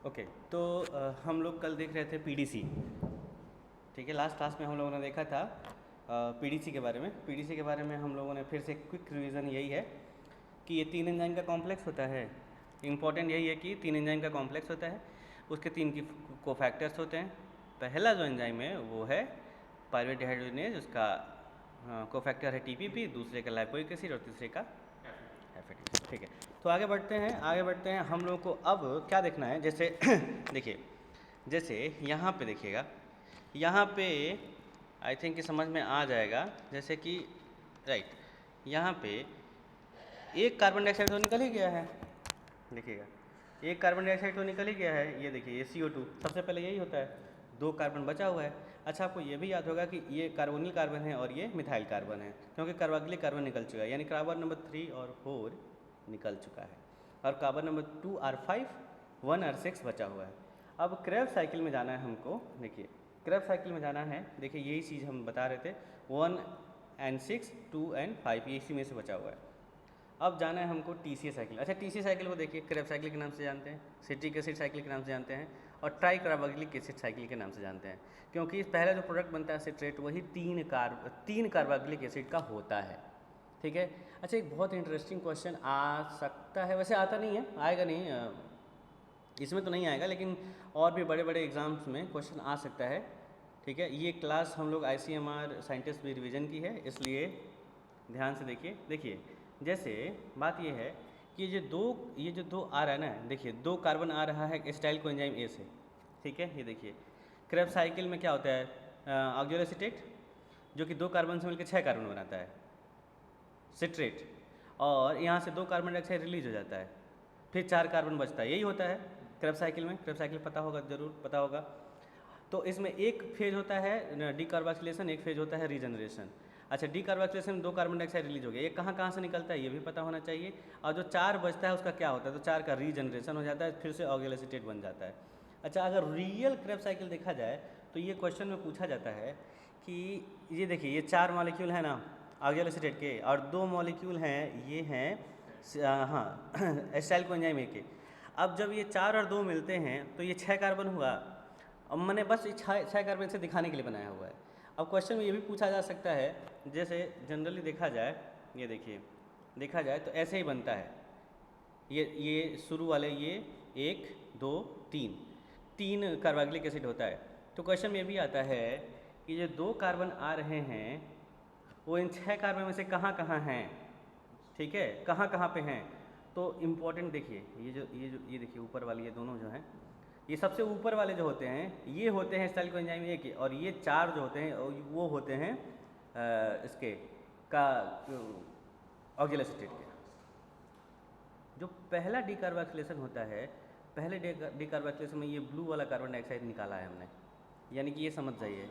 Okay, तो हम लोग कल देख रहे थे पीडीसी। ठीक है, लास्ट क्लास में हम लोगों ने देखा था पीडीसी के बारे में। पीडीसी के बारे में हम लोगों ने फिर से क्विक रिवीजन यही है कि ये 3 एंजाइम का कॉम्प्लेक्स होता है। इम्पॉर्टेंट यही है कि 3 एंजाइम का कॉम्प्लेक्स होता है, उसके 3 की कोफैक्टर्स होते हैं। पहला जो एंजाइम है वो है पायरुवेट डिहाइड्रोजनेज, उसका कोफैक्टर है टीपीपी, दूसरे का लाइपोइक एसिड और तीसरे का एफएटीज। ठीक है, तो आगे बढ़ते हैं। हम लोग को अब क्या देखना है, जैसे देखिए, जैसे यहाँ पे देखिएगा, यहाँ पे आई थिंक कि समझ में आ जाएगा। जैसे कि राइट, यहाँ पे एक कार्बन डाइऑक्साइड तो निकल ही गया है। देखिएगा, एक कार्बन डाइऑक्साइड तो निकल ही गया है। ये देखिए, ये CO2 सबसे पहले यही होता है, 2 कार्बन बचा हुआ है। अच्छा, आपको ये भी याद होगा कि ये कार्बोनिल कार्बन है और ये मिथाइल कार्बन है, क्योंकि कार्बोक्सिलिक कार्बन निकल चुका है, यानी कार्बन नंबर 3 और 4 निकल चुका है, और कार्बन नंबर 2 और 5, 1 और 6 बचा हुआ है। अब क्रेब्स साइकिल में जाना है हमको। देखिए, क्रेब्स साइकिल में जाना है। देखिए, यही चीज़ हम बता रहे थे, 1 और 6, 2 और 5, ये इसी में से बचा हुआ है। अब जाना है हमको TCA साइकिल। अच्छा, TCA साइकिल को देखिए, क्रेब्स साइकिल के नाम से जानते हैं, सिट्रिक एसिड साइकिल के नाम से जानते हैं, और ट्राई कार्बोक्सिलिक एसिड साइकिल के नाम से जानते हैं, क्योंकि पहला जो प्रोडक्ट बनता है सिट्रेट, वही 3 कार्बोक्सिलिक एसिड का होता है। ठीक है। अच्छा, एक बहुत इंटरेस्टिंग क्वेश्चन आ सकता है, वैसे आता नहीं है, आएगा नहीं, इसमें तो नहीं आएगा, लेकिन और भी बड़े बड़े एग्जाम्स में क्वेश्चन आ सकता है। ठीक है, ये क्लास हम लोग ICMR साइंटिस्ट भी रिवीजन की है, इसलिए ध्यान से देखिए, जैसे बात ये है कि ये जो दो आ रहा है ना, देखिए 2 कार्बन आ रहा है एसिटाइल कोएंजाइम A से। ठीक है, ये देखिए, क्रेब्स साइकिल में क्या होता है, ऑक्सियो एसीटेट, जो कि 2 कार्बन से मिलकर 6 कार्बन बनाता है, सिट्रेट, और यहाँ से 2 कार्बन डाइऑक्साइड रिलीज हो जाता है, फिर 4 कार्बन बचता है। यही होता है क्रेब्स साइकिल में। क्रेब्स साइकिल पता होगा, जरूर पता होगा। तो इसमें एक फेज होता है डीकार्बोक्सिलेशन, एक फेज होता है रीजनरेशन। अच्छा, डीकार्बोक्सिलेशन में 2 कार्बन डाइऑक्साइड रिलीज हो गया, ये कहाँ कहाँ से निकलता है ये भी पता होना चाहिए। और जो 4 बचता है उसका क्या होता है, तो 4 का रीजनरेशन हो जाता है, फिर से ऑक्सियो एसीटेट बन जाता है। अच्छा, अगर रियल क्रेब्स साइकिल देखा जाए तो ये क्वेश्चन में पूछा जाता है कि ये देखिए, ये 4 मॉलिक्यूल है ना ऑक्सियो एसीटेट के, और 2 मॉलिक्यूल हैं, ये हैं हाँ एसिटाइल कोएंजाइम A के। अब जब ये 4 और 2 मिलते हैं तो ये 6 कार्बन हुआ। अब मैंने बस 6 कार्बन से दिखाने के लिए बनाया हुआ है। अब क्वेश्चन में ये भी पूछा जा सकता है, जैसे जनरली देखा जाए, ये देखिए, देखा जाए तो ऐसे ही बनता है। ये शुरू वाले, ये 1 2 3 कार्बोक्सिलिक एसिड होता है। तो क्वेश्चन में ये भी आता है कि ये 2 कार्बन आ रहे हैं, वो इन 6 कार्बन में से कहाँ कहाँ हैं। ठीक है, कहाँ कहाँ पे हैं। तो इम्पोर्टेंट देखिए, ये देखिए, ऊपर वाली ये दोनों जो हैं, ये सबसे ऊपर वाले जो होते हैं ये होते हैं एसिटाइल कोएंजाइम A के, और ये 4 जो होते हैं वो होते हैं इसके का ऑक्सियो एसीटेट के। जो पहला डीकार्बोक्सिलेशन होता है, पहले डीकार्बोक्सिलेशन में ये ब्लू वाला कार्बन डाइऑक्साइड निकाला है हमने। यानी कि ये समझ जाइए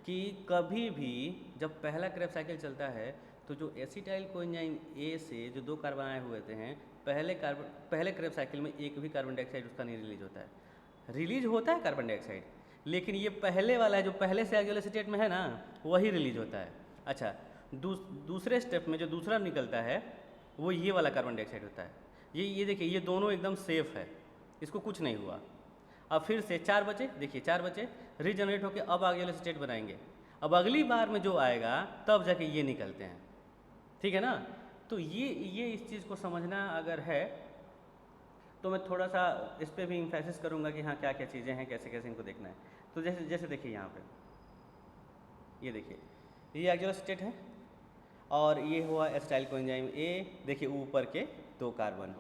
कि कभी भी जब पहला क्रेब्स साइकिल चलता है तो जो एसिटाइल कोएंजाइम A से जो 2 कार्बन आए हुए हैं, पहले क्रेब्स साइकिल में एक भी कार्बन डाइऑक्साइड उसका नहीं रिलीज होता है। रिलीज होता है कार्बन डाइऑक्साइड, लेकिन ये पहले वाला है जो पहले से ऑक्सियो एसीटेट में है ना, वही रिलीज होता है। अच्छा, दूसरे स्टेप में जो दूसरा निकलता है वो ये वाला कार्बन डाइऑक्साइड होता है। ये देखिए, ये दोनों एकदम सेफ है, इसको कुछ नहीं हुआ। अब फिर से 4 बचे, देखिए 4 बचे, रीजनरेट होकर अब ऑक्सियो एसीटेट बनाएंगे। अब अगली बार में जो आएगा तब जाके ये निकलते हैं। ठीक है ना। तो ये इस चीज़ को समझना अगर है तो मैं थोड़ा सा इस पर भी इम्फेसिस करूँगा कि हाँ क्या क्या चीज़ें हैं, कैसे कैसे इनको देखना है। तो जैसे जैसे देखिए यहाँ पे, ये देखिए, ये ऑक्सियो एसीटेट है और ये हुआ एसिटाइल कोएंजाइम A। देखिए, ऊपर के 2 कार्बन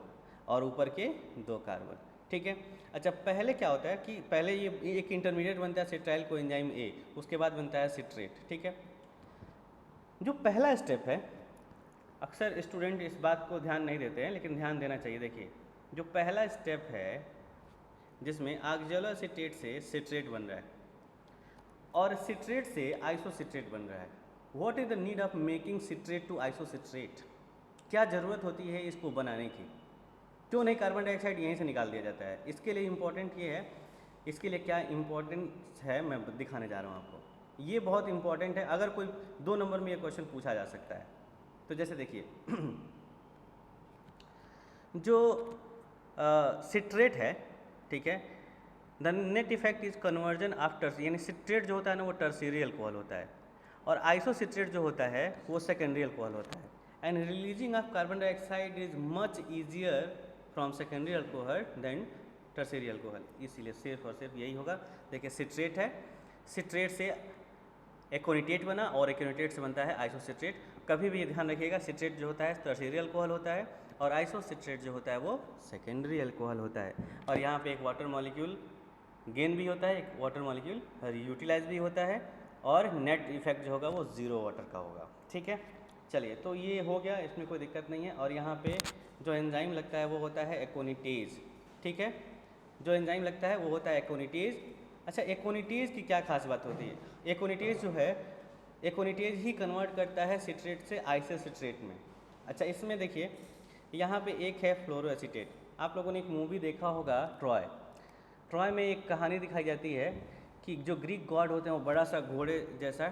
और ऊपर के 2 कार्बन। ठीक है। अच्छा, पहले क्या होता है कि पहले ये एक इंटरमीडिएट बनता है एसिटाइल कोएंजाइम A, उसके बाद बनता है सिट्रेट। ठीक है। जो पहला स्टेप है, अक्सर स्टूडेंट इस बात को ध्यान नहीं देते हैं, लेकिन ध्यान देना चाहिए। देखिए, जो पहला स्टेप है जिसमें ऑक्सियो एसीटेट से सिट्रेट बन रहा है और सिट्रेट से आइसोसिट्रेट बन रहा है। What is the need of making citrate to isocitrate? क्या ज़रूरत होती है इसको बनाने की? क्यों नहीं कार्बन डाइऑक्साइड यहीं से निकाल दिया जाता है? इसके लिए इम्पोर्टेंट ये है, इसके लिए क्या इम्पोर्टेंट है मैं दिखाने जा रहा हूँ आपको। ये बहुत इंपॉर्टेंट है, अगर कोई 2 नंबर में ये क्वेश्चन पूछा जा सकता है। तो जैसे देखिए जो सिट्रेट है, ठीक है, the net effect is conversion after, यानी सिट्रेट जो होता है ना वो टर्शियरी अल्कोहल होता है, और आइसोसिट्रेट जो होता है वो सेकेंडरी अल्कोहल होता है। And releasing of carbon dioxide is much easier from secondary alcohol than tertiary alcohol. इसीलिए सिर्फ और सिर्फ यही होगा। देखिए सिट्रेट है, सिट्रेट से एकोनिटेट बना और एकोनिटेट से बनता है आइसोसिट्रेट। कभी भी ध्यान रखिएगा, सिट्रेट जो होता है टर्शियरी अल्कोहल होता है और आइसोसिट्रेट जो होता है वो सेकेंडरी अल्कोहल होता है। और यहाँ पे एक वाटर मॉलिक्यूल गेन भी होता है, एक वाटर मॉलिक्यूल यूटिलाइज भी होता है, और नेट इफेक्ट जो होगा वो ज़ीरो वाटर का होगा। ठीक है, चलिए तो ये हो गया, इसमें कोई दिक्कत नहीं है। और यहाँ पे जो एंजाइम लगता है वो होता है एकोनिटेज। ठीक है, जो एंजाइम लगता है वो होता है एकोनिटेज। अच्छा, एकोनिटेज की क्या खास बात होती है? एकोनिटेज जो है, एकोनिटेज ही कन्वर्ट करता है सिट्रेट से आइसोसिट्रेट में। अच्छा, इसमें देखिए यहाँ पे एक है फ्लोरोएसीटेट। आप लोगों ने एक मूवी देखा होगा ट्रॉय। ट्रॉय में एक कहानी दिखाई जाती है कि जो ग्रीक गॉड होते हैं वो बड़ा सा घोड़े जैसा,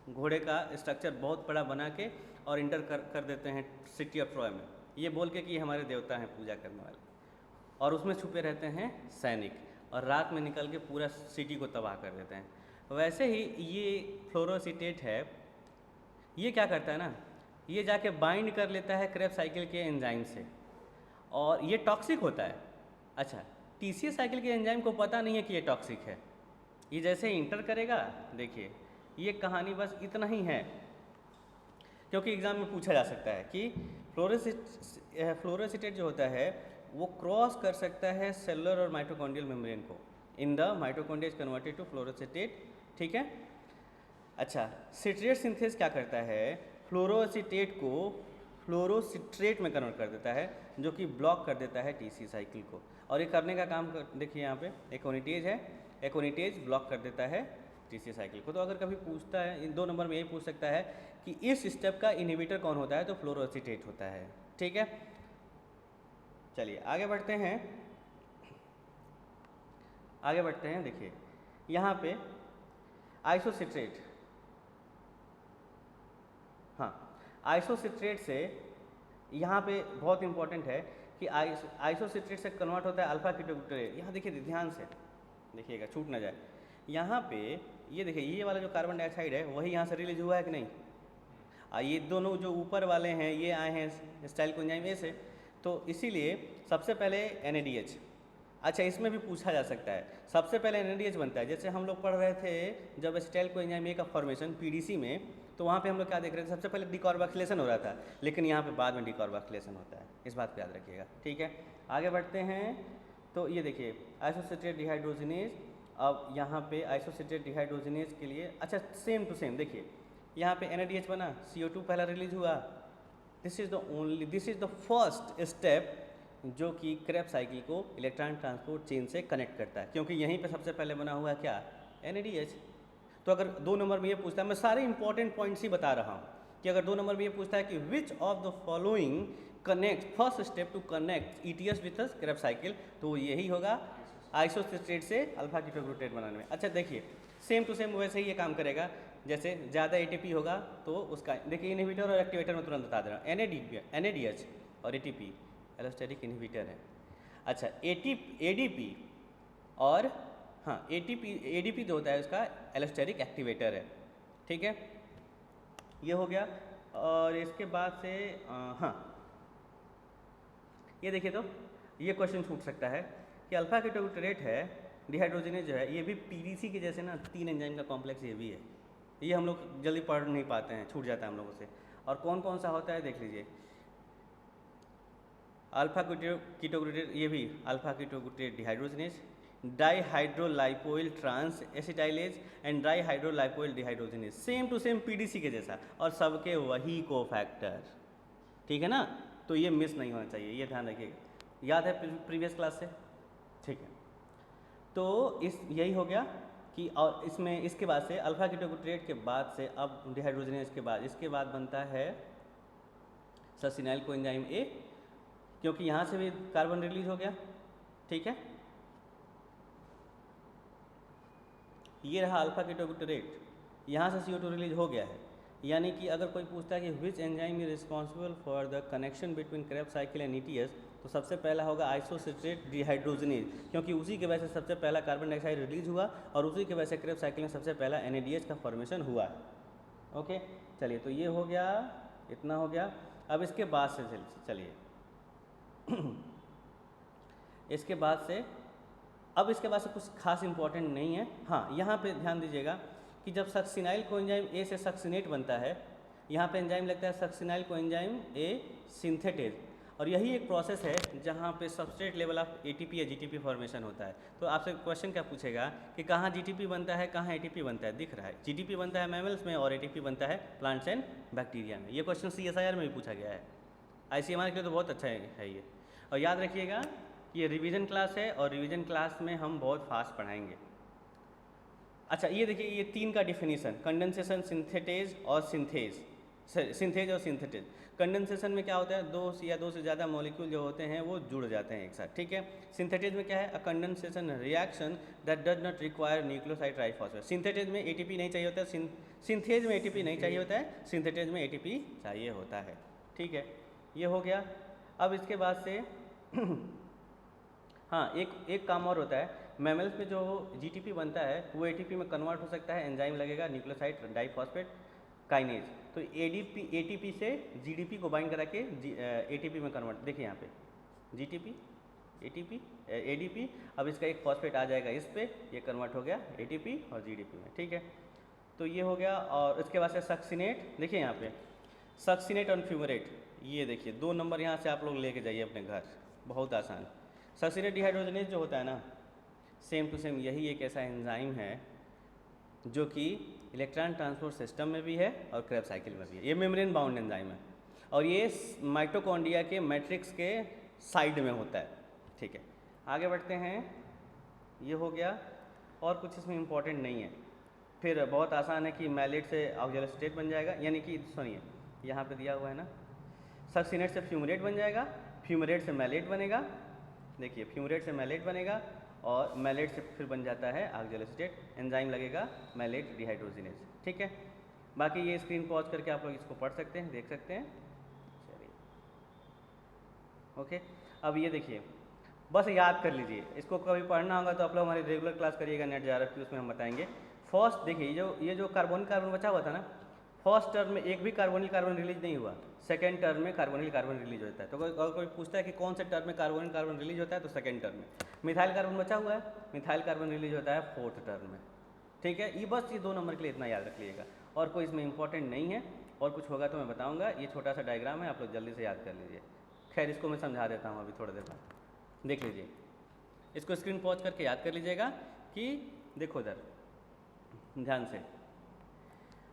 घोड़े का स्ट्रक्चर बहुत बड़ा बना के और इंटर कर देते हैं सिटी ऑफ ट्रॉय में, ये बोल के कि हमारे देवता हैं पूजा करने वाले, और उसमें छुपे रहते हैं सैनिक, और रात में निकल के पूरा सिटी को तबाह कर देते हैं। वैसे ही ये फ्लोरोएसीटेट है, ये क्या करता है ना, ये जाके बाइंड कर लेता है क्रेब्स साइकिल के एंजाइम से, और ये टॉक्सिक होता है। अच्छा, टीसीएस साइकिल के एंजाइम को पता नहीं है कि ये टॉक्सिक है। ये जैसे ही इंटर करेगा, देखिए ये कहानी बस इतना ही है, क्योंकि एग्ज़ाम में पूछा जा सकता है कि फ्लोरोएसीटेट जो होता है वो क्रॉस कर सकता है सेलुलर और माइटोकॉन्ड्रियल मेम्ब्रेन को। In the mitochondria is converted to fluoroacetate. ठीक है, अच्छा, सिट्रेट सिंथेस क्या करता है, फ्लोरोएसीटेट को फ्लोरोसिट्रेट में कन्वर्ट कर देता है, जो कि ब्लॉक कर देता है टीसी साइकिल को। और ये करने का काम देखिए यहाँ पे एकोनिटेज है, एकोनिटेज ब्लॉक कर देता है टीसी साइकिल को। तो अगर कभी पूछता है, इन 2 नंबर में यही पूछ सकता है कि इस स्टेप का इनहिबिटर कौन होता है, तो फ्लोरोएसीटेट होता है। ठीक है, चलिए आगे बढ़ते हैं, आगे बढ़ते हैं। देखिए यहाँ पे आइसोसिट्रेट, हाँ, आइसोसिट्रेट से यहाँ पे बहुत इंपॉर्टेंट है कि आइसोसिट्रेट से कन्वर्ट होता है अल्फा कीटोग्लूटारेट। यहाँ देखिए ध्यान से देखिएगा, छूट ना जाए। यहाँ पे ये देखिए, ये वाला जो कार्बन डाइऑक्साइड है वही यहाँ से रिलीज हुआ है कि नहीं? ये दोनों जो ऊपर वाले हैं ये आए हैं स्टाइल कोएंजाइम ए से, तो इसीलिए सबसे पहले NADH। अच्छा, इसमें भी पूछा जा सकता है, सबसे पहले NADH बनता है। जैसे हम लोग पढ़ रहे थे जब स्टाइल कोएंजाइम ए का फॉर्मेशन PDC में, तो वहाँ पे हम लोग क्या देख रहे थे, सबसे पहले डिकार्बोक्सिलेशन हो रहा था, लेकिन यहाँ पे बाद में डिकार्बोक्सिलेशन होता है। इस बात को याद रखिएगा। ठीक है, आगे बढ़ते हैं। तो ये देखिए आइसोसिट्रेट डिहाइड्रोजिनेज, अब यहाँ पे आइसोसिट्रेट डिहाइड्रोजिनेज के लिए, अच्छा सेम टू सेम देखिए यहाँ पे NADH बना, CO2 पहला रिलीज हुआ। This is the first step जो कि क्रेब्स साइकिल को इलेक्ट्रॉन ट्रांसपोर्ट चेन से कनेक्ट करता है, क्योंकि यहीं पे सबसे पहले बना हुआ है क्या, NADH। तो अगर 2 नंबर में ये पूछता है, मैं सारे इंपॉर्टेंट पॉइंट्स ही बता रहा हूँ, कि अगर 2 नंबर में ये पूछता है कि which of the following connect first step to connect ETS with Krebs cycle, तो यही होगा आइसोसिट्रेट से अल्फा कीटोग्लूटारेट बनाने में। अच्छा देखिए सेम टू सेम वैसे ही ये काम करेगा, जैसे ज़्यादा ATP होगा तो उसका देखिए इनहिबिटर और एक्टिवेटर में तुरंत बता दे रहा हूँ। NADH और ATP एलोस्टेरिक इनहिबिटर है। अच्छा ADP और हाँ ADP जो होता है उसका एलोस्टेरिक एक्टिवेटर है। ठीक है, ये हो गया। और इसके बाद से हाँ ये देखिए, तो ये क्वेश्चन छूट सकता है कि अल्फा कीटोग्लूटारेट है, डिहाइड्रोजिनेज जो है, ये भी PDC के जैसे ना 3 एंजाइम का कॉम्प्लेक्स ये भी है। ये हम लोग जल्दी पढ़ नहीं पाते हैं, छूट जाता है हम लोगों से। और कौन कौन सा होता है देख लीजिए, अल्फा कीटोग्लूटारेट, ये भी alpha ketoglutarate dehydrogenase, dihydrolipoyl transacetylase and dihydrolipoyl dehydrogenase, same to same PDC के जैसा, और सबके वही कोफैक्टर। ठीक है ना, तो ये मिस नहीं होना चाहिए, ये ध्यान रखिएगा, याद है प्रीवियस क्लास से। ठीक है, तो यही हो गया कि, और इसमें इसके बाद से अल्फा कीटोग्लूटारेट के बाद से अब डिहाइड्रोजिनेज के बाद इसके बाद बनता है ससिनाइल कोएंजाइम ए, क्योंकि यहाँ से भी कार्बन रिलीज हो गया। ठीक है, ये रहा अल्फा कीटोग्लूटारेट, यहाँ से CO2 रिलीज हो गया है। यानी कि अगर कोई पूछता है कि which enzyme is responsible for the connection between Krebs cycle and ETS, तो सबसे पहला होगा आइसोसिट्रेट डिहाइड्रोजनेज, क्योंकि उसी की वजह से सबसे पहला कार्बन डाइऑक्साइड रिलीज हुआ और उसी की वजह से क्रेब्स साइकिल में सबसे पहला NADH का फॉर्मेशन हुआ। ओके, चलिए तो ये हो गया, इतना हो गया। अब इसके बाद से चलिए इसके बाद से कुछ खास इंपॉर्टेंट नहीं है। हाँ, यहाँ पे ध्यान दीजिएगा कि जब सक्सिनाइल कोएंजाइम ए से सक्सिनेट बनता है, यहाँ पे एंजाइम लगता है सक्सिनाइल कोएंजाइम ए सिंथेटेज, और यही एक प्रोसेस है जहाँ पे सबस्ट्रेट लेवल ऑफ ATP या GTP फॉर्मेशन होता है। तो आपसे क्वेश्चन क्या पूछेगा कि कहाँ GTP बनता है, कहाँ ATP बनता है, दिख रहा है GTP बनता है मैमल्स में और ATP बनता है प्लांट्स एंड बैक्टीरिया में। ये क्वेश्चन CSIR में भी पूछा गया है, ICMR के लिए तो बहुत अच्छा है ये। और याद रखिएगा कि ये रिवीजन क्लास है और रिवीजन क्लास में हम बहुत फास्ट पढ़ाएंगे। अच्छा, ये देखिए, ये 3 का डिफिनीसन, कंडेंसेशन, सिंथेटेज और सिंथेज और सिंथेटेज। कंडेंसेशन में क्या होता है, दो से ज़्यादा मॉलिक्यूल जो होते हैं वो जुड़ जाते हैं एक साथ, ठीक है। सिंथेटेज में क्या है, अ condensation reaction that does not require nucleoside triphosphate. Synthetase में ATP नहीं चाहिए होता है, सिंथेज में ATP नहीं चाहिए होता है, सिंथेटेज में ATP चाहिए होता है, ठीक है। ये हो गया। अब इसके बाद से हाँ, एक काम और होता है, मैमल्स में जो GTP बनता है वो ATP में कन्वर्ट हो सकता है, एंजाइम लगेगा न्यूक्लियोसाइड डाइफॉस्फेट काइनेज, तो ATP से GDP को बाइंड करा के ATP में कन्वर्ट। देखिए यहाँ पे GTP ATP ADP, अब इसका एक फॉस्फेट आ जाएगा इस पे, ये कन्वर्ट हो गया ATP और GDP में, ठीक है। तो ये हो गया। और इसके बाद से सक्सिनेट, देखिए यहाँ पे सक्सिनेट और फ्यूमरेट, ये देखिए 2 नंबर यहाँ से आप लोग लेके जाइए अपने घर, बहुत आसान। सक्सिनेट डिहाइड्रोजनेज जो होता है ना, सेम टू सेम यही एक ऐसा एंजाइम है जो कि इलेक्ट्रॉन ट्रांसपोर्ट सिस्टम में भी है और क्रेब्स साइकिल में भी है। ये मेम्ब्रेन बाउंड एंजाइम है और ये माइटोकॉन्ड्रिया के मैट्रिक्स के साइड में होता है, ठीक है। आगे बढ़ते हैं, ये हो गया और कुछ इसमें इंपॉर्टेंट नहीं है। फिर बहुत आसान है कि मैलेट से ऑक्जेलोसिटेट बन जाएगा, यानी कि सुनिए यहाँ पे दिया हुआ है ना, सक्सिनेट से फ्यूमरेट बन जाएगा, फ्यूमरेट से मैलेट बनेगा, देखिए फ्यूमरेट से मैलेट बनेगा और मैलेट से फिर बन जाता है ऑक्जेलोसिटेट, एंजाइम लगेगा मैलेट डिहाइड्रोजिनेज, ठीक है। बाकी ये स्क्रीन पॉज करके आप लोग इसको पढ़ सकते हैं, देख सकते हैं। चलिए ओके, अब ये देखिए, बस याद कर लीजिए, इसको कभी पढ़ना होगा तो आप लोग हमारी रेगुलर क्लास करिएगा नेट JRF की, उसमें हम बताएंगे। फर्स्ट देखिए, ये जो कार्बन बचा हुआ था ना, फर्स्ट टर्म में एक भी कार्बन रिलीज नहीं हुआ, सेकेंड टर्म में कार्बन रिलीज होता है। तो कोई पूछता है कि कौन से टर्म में कार्बन रिलीज होता है, तो सेकेंड टर्म में। मिथाइल कार्बन बचा हुआ है, मिथाइल कार्बन रिलीज होता है फोर्थ टर्म में, ठीक है। ये बस ये 2 नंबर के लिए इतना याद रख लीजिएगा, और कोई इसमें इंपॉर्टेंट नहीं है, और कुछ होगा तो मैं बताऊंगा। ये छोटा सा डायग्राम है, आप लोग जल्दी से याद कर लीजिए। खैर इसको मैं समझा देता हूँ अभी थोड़ी देर बाद, देख लीजिए, इसको स्क्रीन पॉज करके याद कर लीजिएगा कि देखो इधर ध्यान से,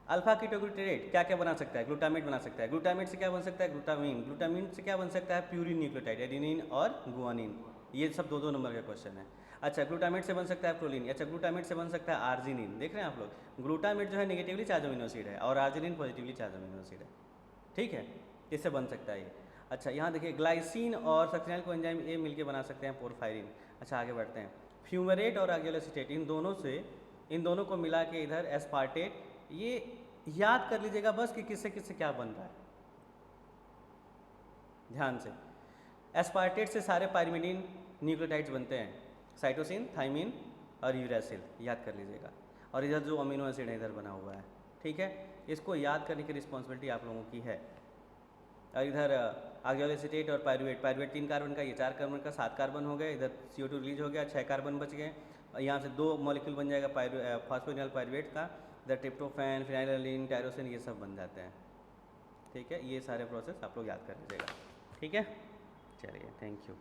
अल्फा कीटोग्लूटामेट क्या क्या बना सकता है, ग्लूटामेट बना सकता है। ग्लूटामेट से क्या बन सकता है, ग्लूटामीन। ग्लूटामीन से क्या बन सकता है, प्यूरिन न्यूक्लियोटाइड, एडेनिन और गुआनिन। ये सब 2-2 नंबर का क्वेश्चन है। अच्छा, ग्लूटामेट से बन सकता है प्रोलिन। अच्छा, ग्लूटामेट से बन सकता है आर्जिनिन। देख रहे हैं आप लोग, ग्लूटामेट जो है नेगेटिवली चार्ज अमीनो एसिड है और arginine positively charge amino acid है, ठीक है। इससे बन सकता है ये। अच्छा, यहाँ देखिए, ग्लाइसिन और सक्सिनाइल कोएंजाइम ए मिलकर बना सकते हैं पोरफायरिन। अच्छा, आगे बढ़ते हैं, फ्यूमरेट और ऑक्जेलोसिटेट, इन दोनों को मिला के इधर एस्पार्टेट। ये याद कर लीजिएगा बस कि किससे किससे क्या बन रहा है, ध्यान से। एस्पार्टेट से सारे पायरिमिडीन न्यूक्लियोटाइड्स बनते हैं, साइटोसिन, थाइमिन और यूरासिल, याद कर लीजिएगा। और इधर जो अमीनो एसिड है इधर बना हुआ है, ठीक है। इसको याद करने की रिस्पॉन्सिबिलिटी आप लोगों की है। और इधर ऑक्जेलोसिटेट और पायरुवेट 3 कार्बन का, ये 4 कार्बन का, 7 कार्बन हो गए। इधर CO2 रिलीज हो गया, 6 कार्बन बच गए। और यहाँ से 2 मॉलिक्यूल बन जाएगा फॉस्फोनिल पायरुवेट का, इधर ट्रिप्टोफैन, फिनाइललाइन, टायरोसिन, ये सब बन जाते हैं, ठीक है। ये सारे प्रोसेस आप लोग याद कर लीजिएगा, ठीक है। चलिए, थैंक यू।